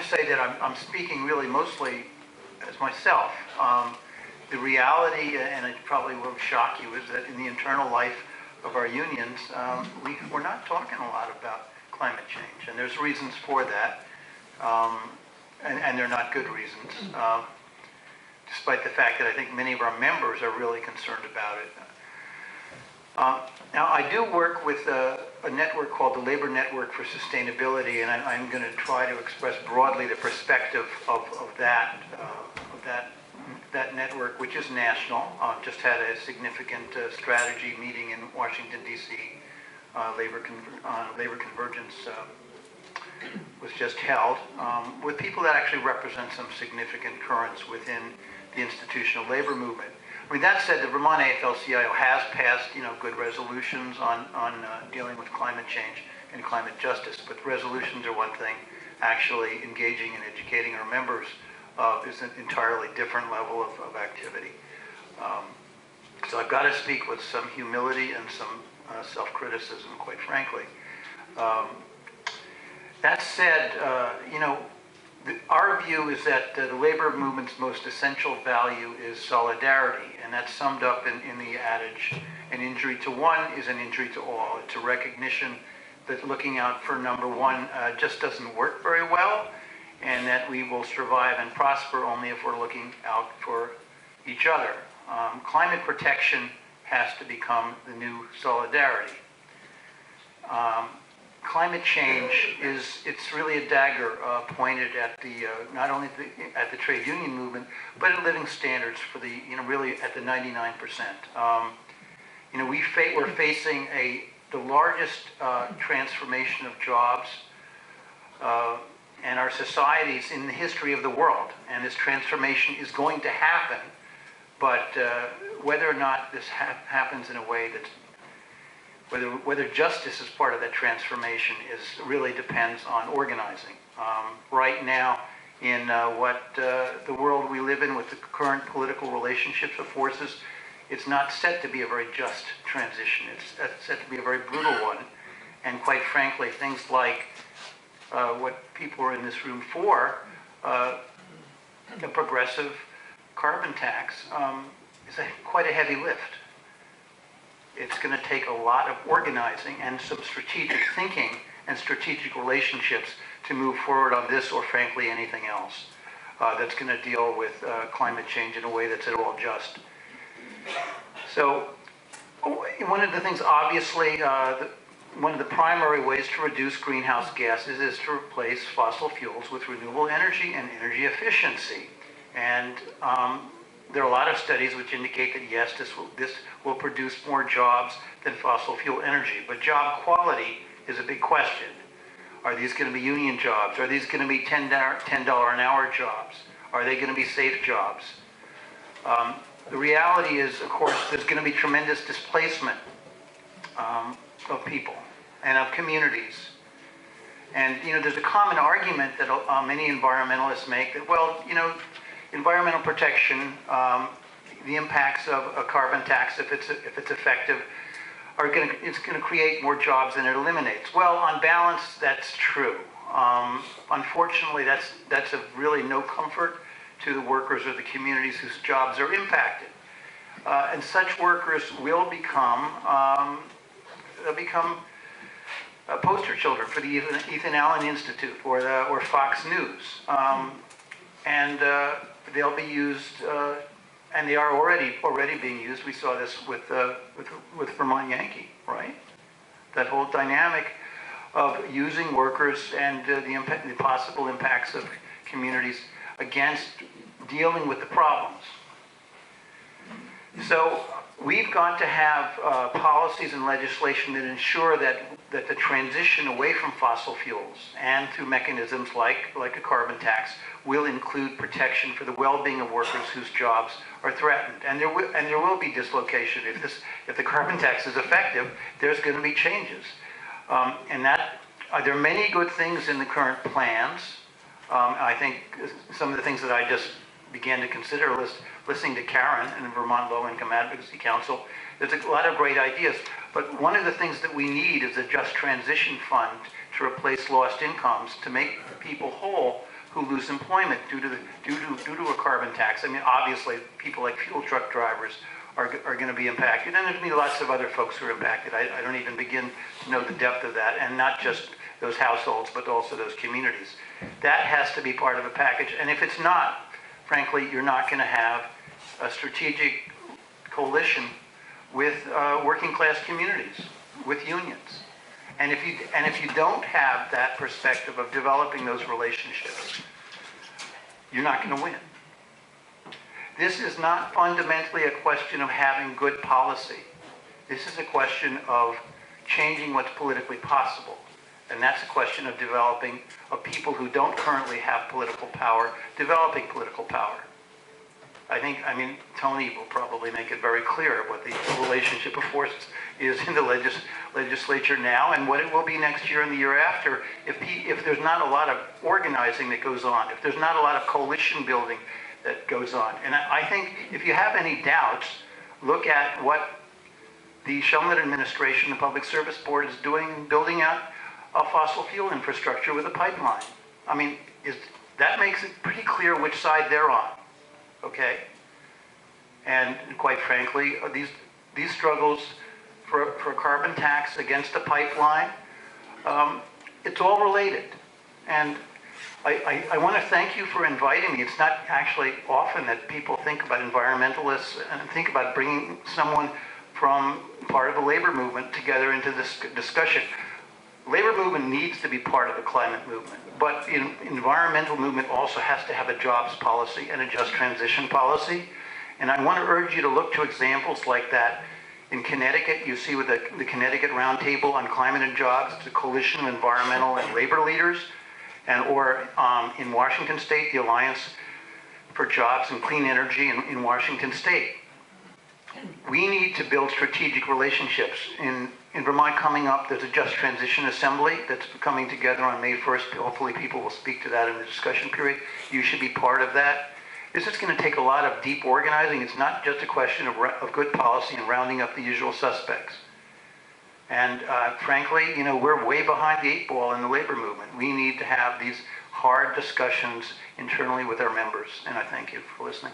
to say that I'm speaking really mostly as myself. The reality, and it probably will shock you, is that in the internal life of our unions, we're not talking a lot about climate change, and there's reasons for that, and they're not good reasons, despite the fact that I think many of our members are really concerned about it. Now, I do work with a network called the Labor Network for Sustainability, and I'm going to try to express broadly the perspective of that network, which is national. Just had a significant strategy meeting in Washington, D.C. Labor Convergence was just held with people that actually represent some significant currents within the institutional labor movement. I mean, that said, the Vermont AFL-CIO has passed, good resolutions on dealing with climate change and climate justice, but resolutions are one thing. Actually engaging and educating our members is an entirely different level of activity. So I've got to speak with some humility and some self-criticism, quite frankly. That said, our view is that the labor movement's most essential value is solidarity, and that's summed up in the adage, an injury to one is an injury to all. It's a recognition that looking out for number one just doesn't work very well, and that we will survive and prosper only if we're looking out for each other. Climate protection has to become the new solidarity. Climate change it's really a dagger pointed at the not only at the trade union movement, but at living standards for the really at the 99%. We're facing the largest transformation of jobs and our societies in the history of the world, and this transformation is going to happen. But whether or not this happens in a way that's whether justice is part of that transformation really depends on organizing. Right now, in the world we live in with the current political relationships of forces, it's not set to be a very just transition. It's set to be a very brutal one. And quite frankly, things like what people are in this room for, the progressive carbon tax, is quite a heavy lift. It's going to take a lot of organizing and some strategic thinking and strategic relationships to move forward on this, or frankly anything else that's going to deal with climate change in a way that's at all just. So one of the things, obviously, one of the primary ways to reduce greenhouse gases is to replace fossil fuels with renewable energy and energy efficiency. And there are a lot of studies which indicate that yes, this will produce more jobs than fossil fuel energy, but job quality is a big question. Are these going to be union jobs? Are these going to be $10 an hour jobs? Are they going to be safe jobs? The reality is, of course, there's going to be tremendous displacement of people and of communities. And there's a common argument that many environmentalists make that, well, environmental protection, the impacts of a carbon tax, if it's effective, it's going to create more jobs than it eliminates. Well, on balance, that's true. Unfortunately, that's of really no comfort to the workers or the communities whose jobs are impacted. And such workers will become poster children for the Ethan Allen Institute or Fox News, and they'll be used, and they are already being used. We saw this with Vermont Yankee, right? That whole dynamic of using workers and the possible impacts of communities against dealing with the problems. So we've got to have policies and legislation that ensure that the transition away from fossil fuels and through mechanisms like a carbon tax will include protection for the well-being of workers whose jobs are threatened. And there will be dislocation. If the carbon tax is effective, there's going to be changes. And there are many good things in the current plans. I think some of the things that I just began to consider listening to Karen and the Vermont Low Income Advocacy Council, there's a lot of great ideas. But one of the things that we need is a just transition fund to replace lost incomes, to make people whole who lose employment due to a carbon tax. I mean, obviously, people like fuel truck drivers are going to be impacted, and there's going to be lots of other folks who are impacted. I don't even begin to know the depth of that, and not just those households, but also those communities. That has to be part of a package, and if it's not, frankly, you're not going to have a strategic coalition with working class communities, with unions. And if you don't have that perspective of developing those relationships, you're not going to win. This is not fundamentally a question of having good policy. This is a question of changing what's politically possible. And that's a question of developing, of people who don't currently have political power, developing political power. I mean, Tony will probably make it very clear what the relationship of forces is in the legislature now and what it will be next year and the year after if there's not a lot of organizing that goes on, if there's not a lot of coalition building that goes on. And I think if you have any doubts, look at what the Shumlin administration, the Public Service Board, is doing, building out a fossil fuel infrastructure with a pipeline. I mean, that makes it pretty clear which side they're on, okay? And quite frankly, these struggles for a carbon tax against a pipeline, it's all related. And I want to thank you for inviting me. It's not actually often that people think about environmentalists and think about bringing someone from part of the labor movement together into this discussion. Labor movement needs to be part of the climate movement, but environmental movement also has to have a jobs policy and a just transition policy. And I want to urge you to look to examples like that. In Connecticut, you see with the Connecticut Roundtable on Climate and Jobs, it's a coalition of environmental and labor leaders. Or in Washington State, the Alliance for Jobs and Clean Energy in Washington State. We need to build strategic relationships. In Vermont coming up, there's a Just Transition Assembly that's coming together on May 1st. Hopefully people will speak to that in the discussion period. You should be part of that. This is going to take a lot of deep organizing. It's not just a question of good policy and rounding up the usual suspects. And frankly, you know, we're way behind the 8 ball in the labor movement. We need to have these hard discussions internally with our members. And I thank you for listening.